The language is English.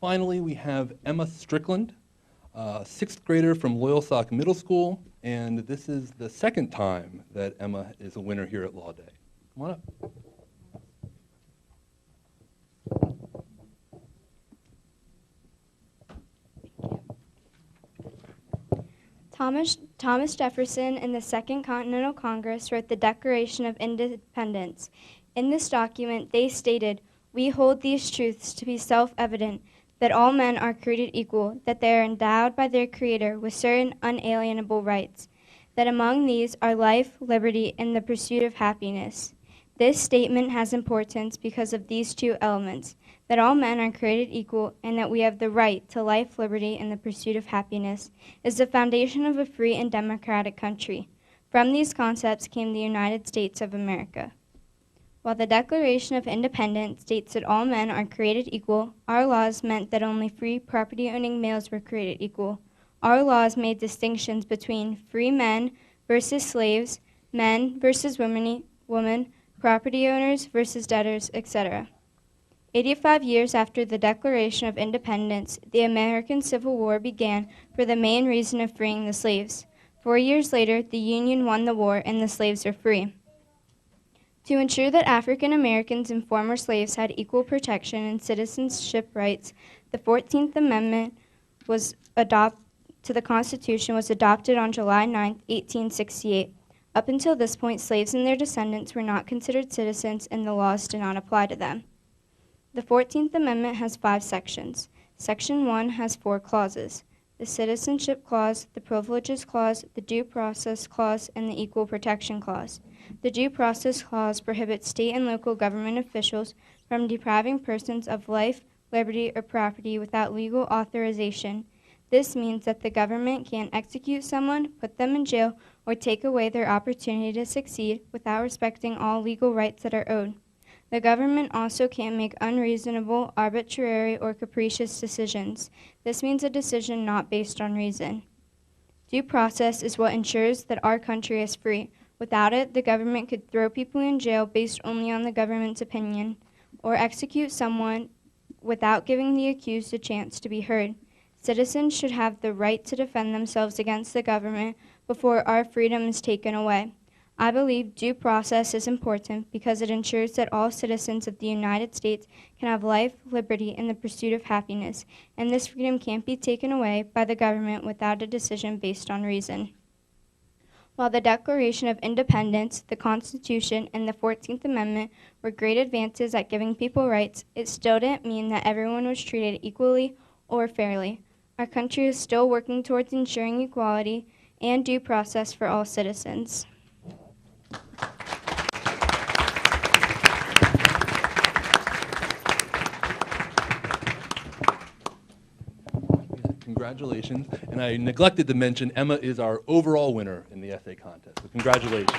Finally, we have Emma Strickland, sixth grader from Loyalsock Middle School, and this is the second time that Emma is a winner here at Law Day. Come on up. Thomas Jefferson in the Second Continental Congress wrote the Declaration of Independence. In this document, they stated, "We hold these truths to be self-evident, that all men are created equal, that they are endowed by their Creator with certain unalienable rights, that among these are life, liberty, and the pursuit of happiness." This statement has importance because of these two elements, that all men are created equal and that we have the right to life, liberty, and the pursuit of happiness, is the foundation of a free and democratic country. From these concepts came the United States of America. While the Declaration of Independence states that all men are created equal, our laws meant that only free property-owning males were created equal. Our laws made distinctions between free men versus slaves, men versus women, property owners versus debtors, etc. 85 years after the Declaration of Independence, the American Civil War began for the main reason of freeing the slaves. 4 years later, the Union won the war and the slaves are free. To ensure that African Americans and former slaves had equal protection and citizenship rights, the 14th Amendment to the Constitution was adopted on July 9, 1868. Up until this point, slaves and their descendants were not considered citizens and the laws did not apply to them. The 14th Amendment has 5 sections. Section 1 has 4 clauses: the Citizenship Clause, the Privileges Clause, the Due Process Clause, and the Equal Protection Clause. The Due Process Clause prohibits state and local government officials from depriving persons of life, liberty, or property without legal authorization. This means that the government can't execute someone, put them in jail, or take away their opportunity to succeed without respecting all legal rights that are owed. The government also can't make unreasonable, arbitrary, or capricious decisions. This means a decision not based on reason. Due process is what ensures that our country is free. Without it, the government could throw people in jail based only on the government's opinion, or execute someone without giving the accused a chance to be heard. Citizens should have the right to defend themselves against the government before our freedom is taken away. I believe due process is important because it ensures that all citizens of the United States can have life, liberty, and the pursuit of happiness, and this freedom can't be taken away by the government without a decision based on reason. While the Declaration of Independence, the Constitution, and the 14th Amendment were great advances at giving people rights, it still didn't mean that everyone was treated equally or fairly. Our country is still working towards ensuring equality and due process for all citizens. Congratulations. And I neglected to mention Emma is our overall winner in the essay contest. So congratulations.